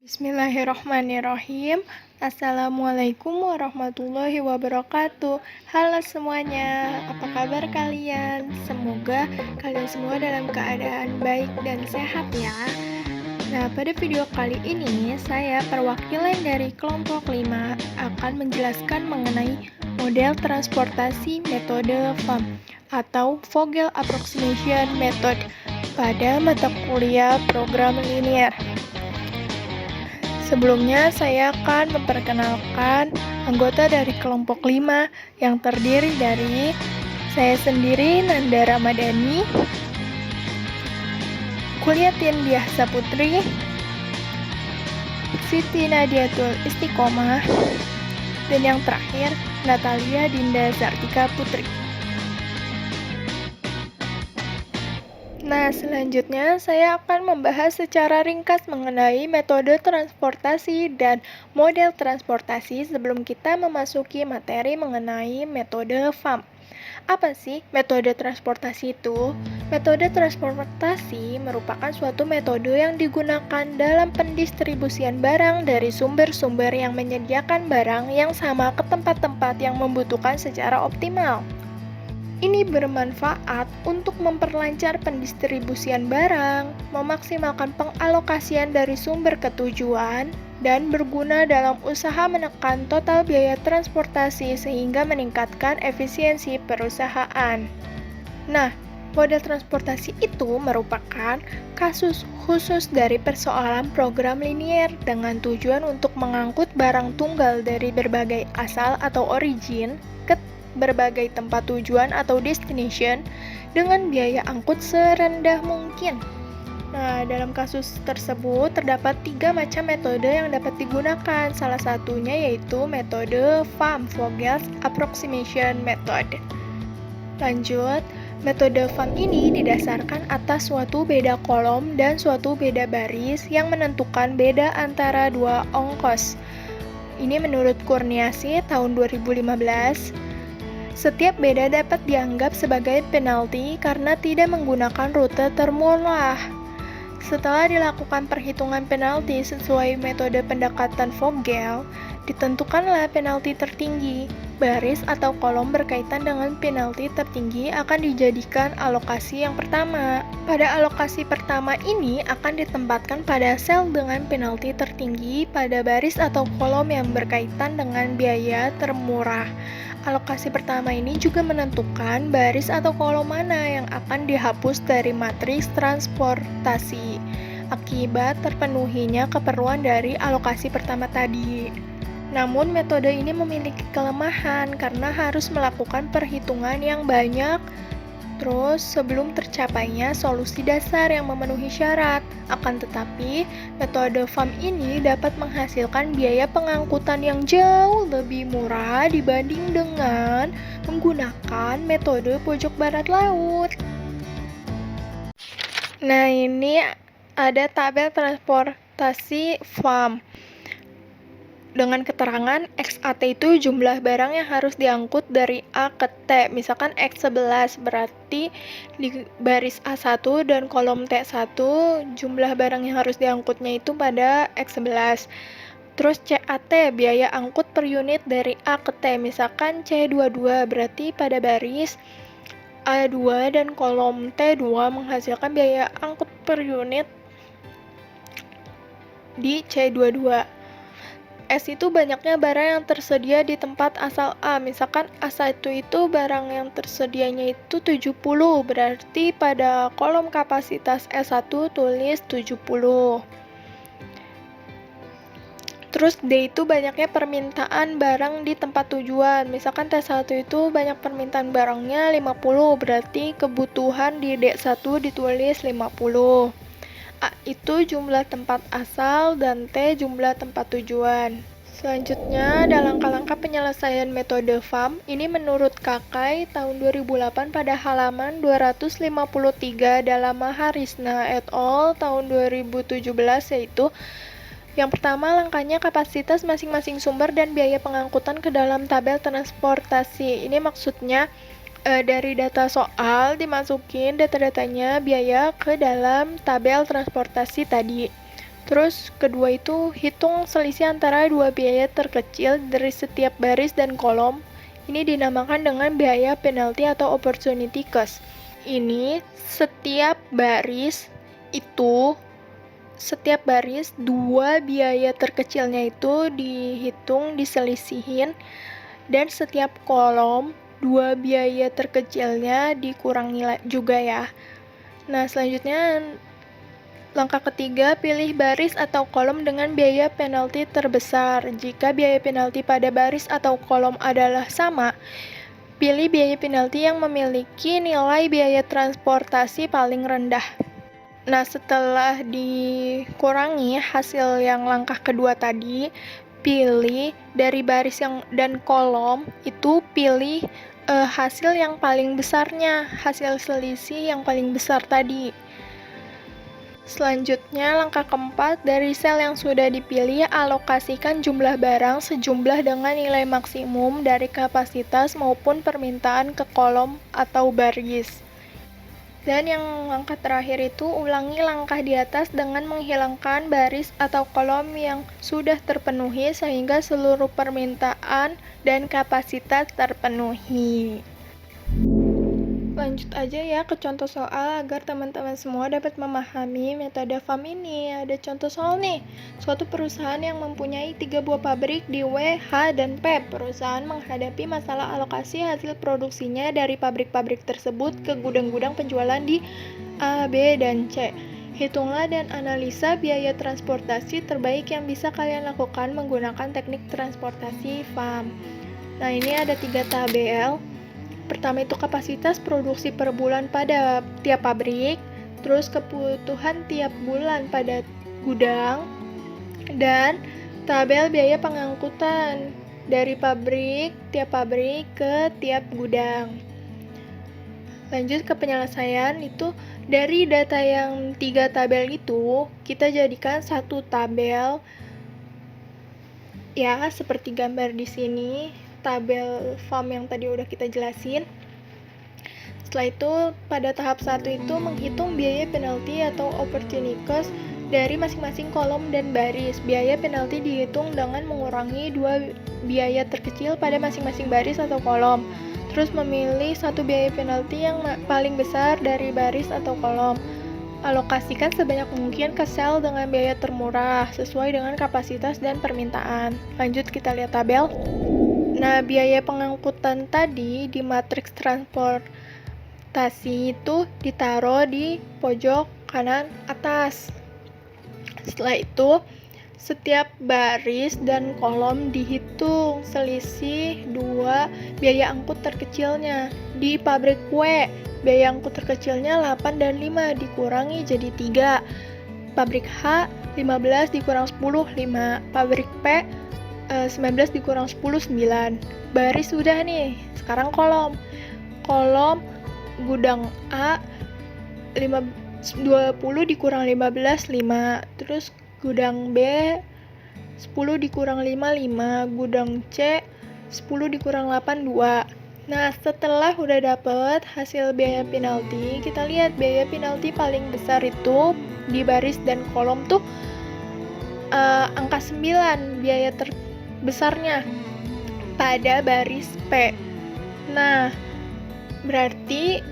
Bismillahirrahmanirrahim. Assalamualaikum warahmatullahi wabarakatuh. Halo semuanya, apa kabar kalian? Semoga kalian semua dalam keadaan baik dan sehat ya. Nah, pada video kali ini saya perwakilan dari kelompok 5 akan menjelaskan mengenai model transportasi metode FAM atau Vogel Approximation Method pada mata kuliah program linear. Sebelumnya, saya akan memperkenalkan anggota dari kelompok 5 yang terdiri dari saya sendiri, Nanda Ramadhani, Kuliatin Diah Saputri, Siti Nadiatul Istiqomah, dan yang terakhir, Natalia Dinda Sartika Putri. Nah, selanjutnya saya akan membahas secara ringkas mengenai metode transportasi dan model transportasi sebelum kita memasuki materi mengenai metode FAM. Apa sih metode transportasi itu? Metode transportasi merupakan suatu metode yang digunakan dalam pendistribusian barang dari sumber-sumber yang menyediakan barang yang sama ke tempat-tempat yang membutuhkan secara optimal. Ini bermanfaat untuk memperlancar pendistribusian barang, memaksimalkan pengalokasian dari sumber ke tujuan, dan berguna dalam usaha menekan total biaya transportasi sehingga meningkatkan efisiensi perusahaan. Nah, model transportasi itu merupakan kasus khusus dari persoalan program linier dengan tujuan untuk mengangkut barang tunggal dari berbagai asal atau origin ke berbagai tempat tujuan atau destination dengan biaya angkut serendah mungkin. Nah, dalam kasus tersebut terdapat 3 macam metode yang dapat digunakan. Salah satunya yaitu metode FAM, Vogel Approximation Method. Lanjut, metode FAM ini didasarkan atas suatu beda kolom dan suatu beda baris yang menentukan beda antara dua ongkos. Ini menurut Kurniasi tahun 2015. Setiap beda dapat dianggap sebagai penalti karena tidak menggunakan rute termurah. Setelah dilakukan perhitungan penalti sesuai metode pendekatan Vogel, ditentukanlah penalti tertinggi. Baris atau kolom berkaitan dengan penalti tertinggi akan dijadikan alokasi yang pertama. Pada alokasi pertama ini akan ditempatkan pada sel dengan penalti tertinggi pada baris atau kolom yang berkaitan dengan biaya termurah. Alokasi pertama ini juga menentukan baris atau kolom mana yang akan dihapus dari matriks transportasi akibat terpenuhinya keperluan dari alokasi pertama tadi. Namun metode ini memiliki kelemahan karena harus melakukan perhitungan yang banyak terus sebelum tercapainya solusi dasar yang memenuhi syarat. Akan tetapi, metode FAM ini dapat menghasilkan biaya pengangkutan yang jauh lebih murah dibanding dengan menggunakan metode pojok barat laut. Nah, ini ada tabel transportasi FAM. Dengan keterangan XAT itu jumlah barang yang harus diangkut dari A ke T. Misalkan X11 berarti di baris A1 dan kolom T1 jumlah barang yang harus diangkutnya itu pada X11. Terus CAT biaya angkut per unit dari A ke T. Misalkan C22 berarti pada baris A2 dan kolom T2 menghasilkan biaya angkut per unit di C22. S itu banyaknya barang yang tersedia di tempat asal A. Misalkan A1 itu barang yang tersedianya itu 70, berarti pada kolom kapasitas S1 tulis 70. Terus D itu banyaknya permintaan barang di tempat tujuan. Misalkan T1 itu banyak permintaan barangnya 50, berarti kebutuhan di D1 ditulis 50. A itu jumlah tempat asal dan T jumlah tempat tujuan. Selanjutnya ada langkah-langkah penyelesaian metode FAM. Ini menurut Kakai tahun 2008 pada halaman 253 dalam Maharisna et al. Tahun 2017 yaitu yang pertama, langkahnya kapasitas masing-masing sumber dan biaya pengangkutan ke dalam tabel transportasi. Ini maksudnya dari data soal dimasukin data-datanya biaya ke dalam tabel transportasi tadi. Terus kedua itu hitung selisih antara dua biaya terkecil dari setiap baris dan kolom. Ini dinamakan dengan biaya penalti atau opportunity cost. Ini setiap baris dua biaya terkecilnya itu dihitung, diselisihin, dan setiap kolom dua biaya terkecilnya dikurangi juga ya. Nah, selanjutnya langkah ketiga, pilih baris atau kolom dengan biaya penalti terbesar. Jika biaya penalti pada baris atau kolom adalah sama, pilih biaya penalti yang memiliki nilai biaya transportasi paling rendah. Nah, setelah dikurangi hasil yang langkah kedua tadi, pilih dari baris dan kolom itu pilih hasil yang paling besarnya, hasil selisih yang paling besar tadi. Selanjutnya, langkah keempat, dari sel yang sudah dipilih, alokasikan jumlah barang sejumlah dengan nilai maksimum dari kapasitas maupun permintaan ke kolom atau baris. Dan yang langkah terakhir itu, ulangi langkah di atas dengan menghilangkan baris atau kolom yang sudah terpenuhi sehingga seluruh permintaan dan kapasitas terpenuhi. Lanjut aja ya ke contoh soal agar teman-teman semua dapat memahami metode FAM ini. Ada contoh soal nih. Suatu perusahaan yang mempunyai 3 buah pabrik di W, H, dan P. Perusahaan menghadapi masalah alokasi hasil produksinya dari pabrik-pabrik tersebut ke gudang-gudang penjualan di A, B, dan C. Hitunglah dan analisa biaya transportasi terbaik yang bisa kalian lakukan menggunakan teknik transportasi FAM. Nah, ini ada 3 tabel. Pertama itu kapasitas produksi per bulan pada tiap pabrik, terus kebutuhan tiap bulan pada gudang, dan tabel biaya pengangkutan dari tiap pabrik ke tiap gudang. Lanjut ke penyelesaian, itu dari data yang 3 tabel itu, kita jadikan satu tabel, ya seperti gambar di sini. Tabel FAM yang tadi udah kita jelasin. Setelah itu, pada tahap 1 itu menghitung biaya penalti atau opportunity cost dari masing-masing kolom dan baris. Biaya penalti dihitung dengan mengurangi dua biaya terkecil pada masing-masing baris atau kolom. Terus memilih satu biaya penalti yang paling besar dari baris atau kolom. Alokasikan sebanyak mungkin ke sel dengan biaya termurah sesuai dengan kapasitas dan permintaan. Lanjut kita lihat tabel. Nah, biaya pengangkutan tadi di matriks transportasi itu ditaruh di pojok kanan atas. Setelah itu, setiap baris dan kolom dihitung selisih dua biaya angkut terkecilnya. Di pabrik W, biaya angkut terkecilnya 8 dan 5 dikurangi jadi 3. Pabrik H, 15 dikurang 10, 5. Pabrik P, 19 dikurang 10, 9. Baris sudah nih. Sekarang kolom gudang A 20 dikurang 15, 5. Terus gudang B 10 dikurang 5, 5. Gudang C 10 dikurang 8, 2. Nah, setelah udah dapet hasil biaya penalti, kita lihat biaya penalti paling besar itu di baris dan kolom tuh angka 9 biaya terbesarnya pada baris P. Nah, berarti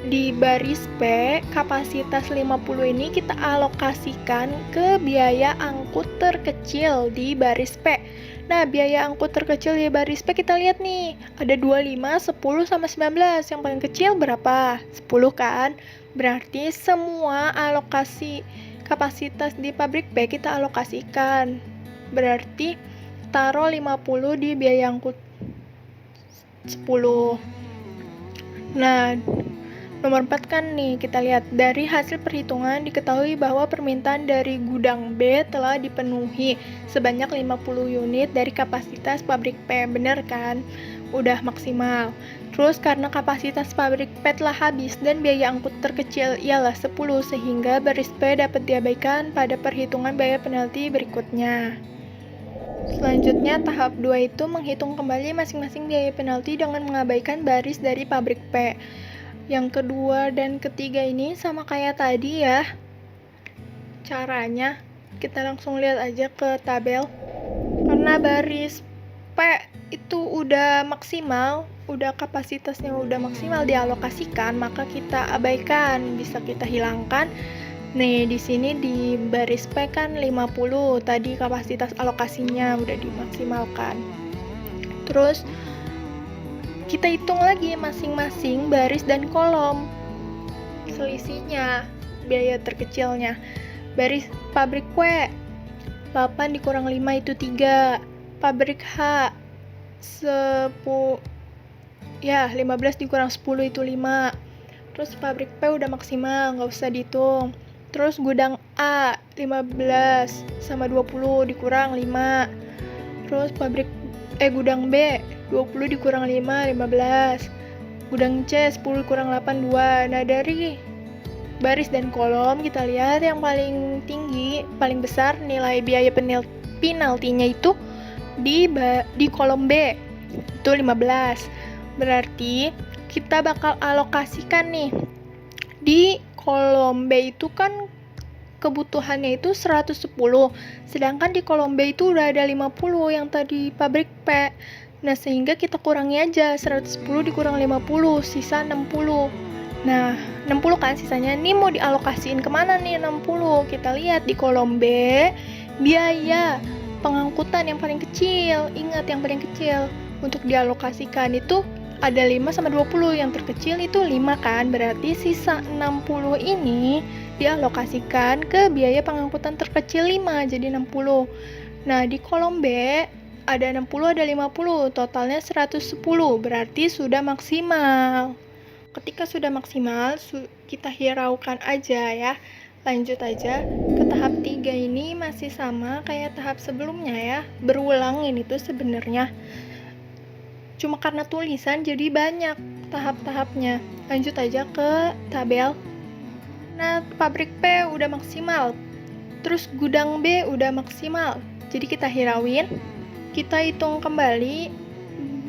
di baris P kapasitas 50 ini kita alokasikan ke biaya angkut terkecil di baris P. Nah, biaya angkut terkecil di baris P kita lihat nih, ada 25, 10, sama 19. Yang paling kecil berapa? 10 kan? Berarti semua alokasi kapasitas di pabrik P kita alokasikan. Berarti taruh 50 di biaya angkut 10. Nah, nomor 4 kan nih, kita lihat dari hasil perhitungan diketahui bahwa permintaan dari gudang B telah dipenuhi sebanyak 50 unit dari kapasitas pabrik P. Bener kan? Udah maksimal. Terus karena kapasitas pabrik P telah habis dan biaya angkut terkecil ialah 10, sehingga baris P dapat diabaikan pada perhitungan biaya penalti berikutnya. Selanjutnya, tahap 2 itu menghitung kembali masing-masing biaya penalti dengan mengabaikan baris dari pabrik P. Yang kedua dan ketiga ini sama kayak tadi ya caranya. Kita langsung lihat aja ke tabel. Karena baris P itu udah maksimal, udah kapasitasnya udah maksimal dialokasikan, maka kita abaikan, bisa kita hilangkan. Nih, di sini di baris P kan 50, tadi kapasitas alokasinya udah dimaksimalkan. Terus kita hitung lagi masing-masing baris dan kolom selisihnya, biaya terkecilnya. Baris pabrik W 8 dikurang 5 itu 3. Pabrik H 10 ya 15 dikurang 10 itu 5. Terus pabrik P udah maksimal, nggak usah dihitung. Terus gudang A 15 sama 20 dikurang 5. Terus gudang B 20 dikurang 5, 15. Gudang C 10 dikurang 8, 2. Nah, dari baris dan kolom kita lihat yang paling tinggi, paling besar nilai biaya penaltinya itu di kolom B itu 15. Berarti kita bakal alokasikan nih di kolom B itu kan kebutuhannya itu 110, sedangkan di kolom B itu udah ada 50 yang tadi pabrik P. Nah, sehingga kita kurangi aja 110 dikurang 50, sisa 60. Nah, 60 kan sisanya. Ini mau dialokasiin kemana nih 60? Kita lihat di kolom B, biaya pengangkutan yang paling kecil. Ingat yang paling kecil. Untuk dialokasikan itu ada 5 sama 20. Yang terkecil itu 5 kan? Berarti sisa 60 ini dialokasikan ke biaya pengangkutan terkecil 5, jadi 60. Nah, di kolom B ada 60, ada 50. Totalnya 110. Berarti sudah maksimal. Ketika sudah maksimal, kita hiraukan aja ya. Lanjut aja ke tahap 3 ini masih sama kayak tahap sebelumnya ya. Berulang ini tuh sebenarnya. Cuma karena tulisan jadi banyak tahap-tahapnya. Lanjut aja ke tabel. Nah, pabrik P udah maksimal. Terus gudang B udah maksimal. Jadi kita hirauin. Kita hitung kembali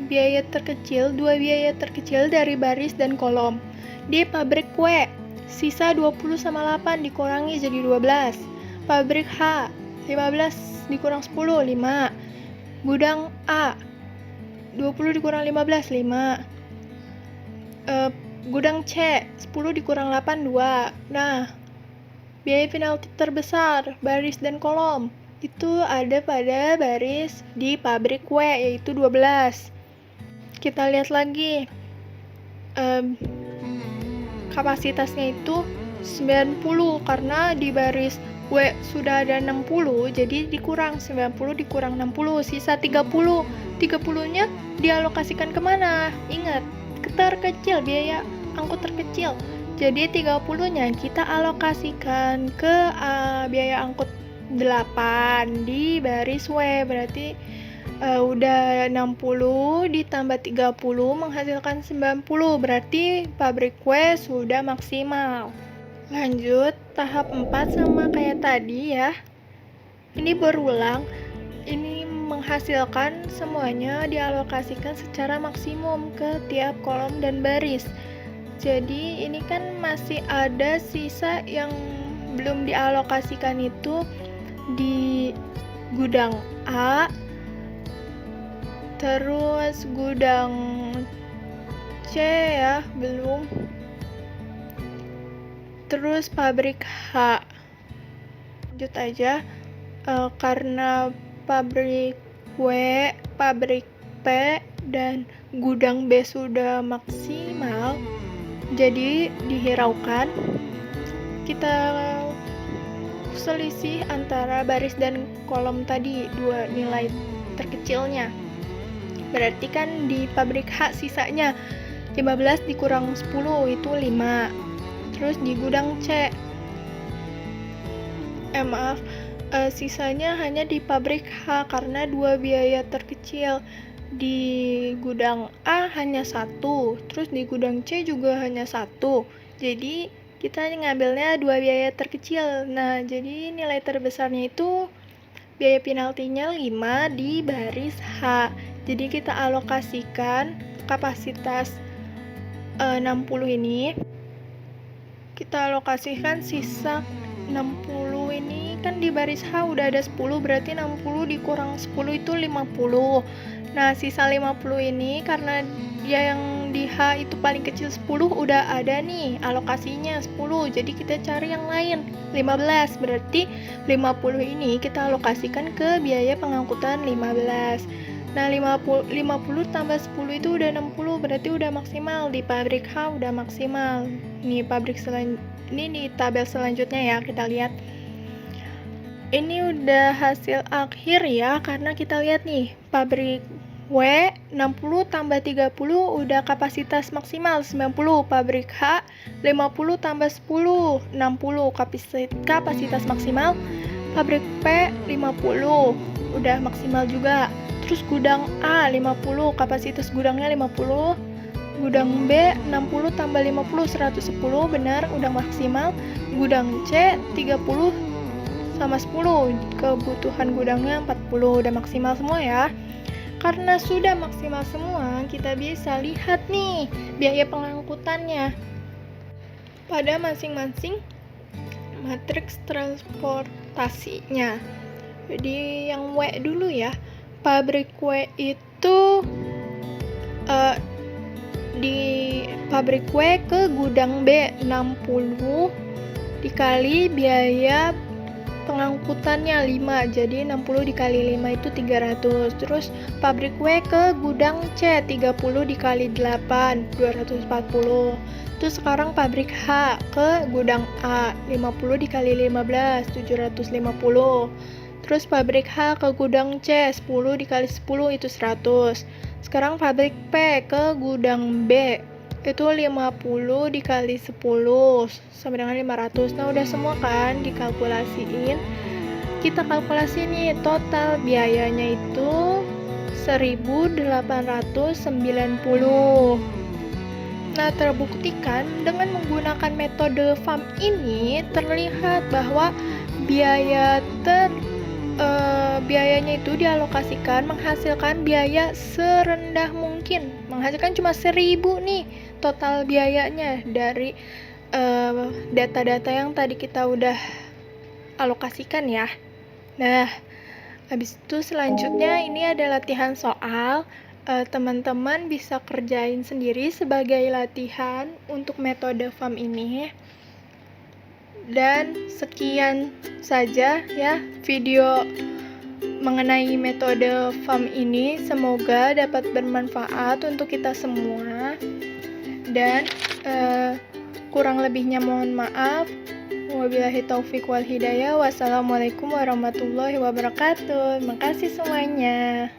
biaya terkecil, 2 biaya terkecil dari baris dan kolom. Di pabrik W, sisa 20 sama 8 dikurangi jadi 12. Pabrik H, 15 dikurang 10, 5. Gudang A, 20 dikurang 15, 5. Gudang C, 10 dikurang 8, 2. Nah, biaya penalti terbesar, baris dan kolom, itu ada pada baris di pabrik W, yaitu 12. Kita lihat lagi kapasitasnya itu 90 karena di baris W sudah ada 60, jadi dikurang 90 dikurang 60, sisa 30. 30-nya dialokasikan kemana? Ingat, terkecil, biaya angkut terkecil. Jadi 30-nya kita alokasikan ke biaya angkut 8 di baris W. Berarti udah 60 ditambah 30 menghasilkan 90, berarti pabrik W sudah maksimal. Lanjut tahap 4 sama kayak tadi ya. Ini berulang, ini menghasilkan semuanya dialokasikan secara maksimum ke tiap kolom dan baris. Jadi ini kan masih ada sisa yang belum dialokasikan itu di gudang A, terus gudang C ya, belum. Terus pabrik H. Lanjut aja, karena pabrik W, pabrik P, dan gudang B sudah maksimal, jadi dihiraukan. Kita selisih antara baris dan kolom tadi, dua nilai terkecilnya. Berarti kan di pabrik H sisanya 15 dikurang 10 itu 5. Terus di gudang C sisanya hanya di pabrik H karena 2 biaya terkecil. Di gudang A hanya 1, terus di gudang C juga hanya 1. Jadi kita ngambilnya 2 biaya terkecil. Nah, jadi nilai terbesarnya itu biaya penaltinya 5 di baris H. Jadi kita alokasikan kapasitas 60 ini, kita alokasikan sisa 60 ini kan di baris H udah ada 10, berarti 60 dikurang 10 itu 50. Nah, sisa 50 ini karena dia yang di H itu paling kecil 10 udah ada nih alokasinya 10. Jadi kita cari yang lain 15. Berarti 50 ini kita alokasikan ke biaya pengangkutan 15. Nah, 50 tambah 10 itu udah 60, berarti udah maksimal. Di pabrik H udah maksimal. Ini ini di tabel selanjutnya ya, kita lihat. Ini udah hasil akhir ya, karena kita lihat nih, pabrik W 60 tambah 30 udah kapasitas maksimal 90, pabrik H 50 tambah 10 60 kapasitas maksimal, pabrik P 50 udah maksimal juga. Terus gudang A 50, kapasitas gudangnya 50, gudang B 60 tambah 50 110, benar udah maksimal. Gudang C 30 sama 10, kebutuhan gudangnya 40, udah maksimal semua ya. Karena sudah maksimal semua, kita bisa lihat nih biaya pengangkutannya pada masing-masing matriks transportasinya. Jadi yang W dulu ya, pabrik W itu di pabrik W ke gudang B 60 dikali biaya pengangkutannya 5, jadi 60 dikali 5 itu 300. Terus pabrik W ke gudang C 30 dikali 8 240. Terus sekarang pabrik H ke gudang A 50 dikali 15 750. Terus pabrik H ke gudang C 10 dikali 10 itu 100. Sekarang pabrik P ke gudang B itu 50 dikali 10 sama dengan 500. Nah, udah semua kan dikalkulasiin. Kita kalkulasi nih total biayanya itu 1.890. Nah, terbuktikan dengan menggunakan metode FAM ini terlihat bahwa biayanya itu dialokasikan menghasilkan biaya serendah mungkin. Menghasilkan cuma 1.000 nih total biayanya dari data-data yang tadi kita udah alokasikan ya. Nah, habis itu selanjutnya ini ada latihan soal. Teman-teman bisa kerjain sendiri sebagai latihan untuk metode FAM ini. Dan sekian saja ya video mengenai metode FAM ini. Semoga dapat bermanfaat untuk kita semua. Dan kurang lebihnya mohon maaf. Wabillahi taufik wal hidayah. Wassalamualaikum warahmatullahi wabarakatuh. Terima kasih semuanya.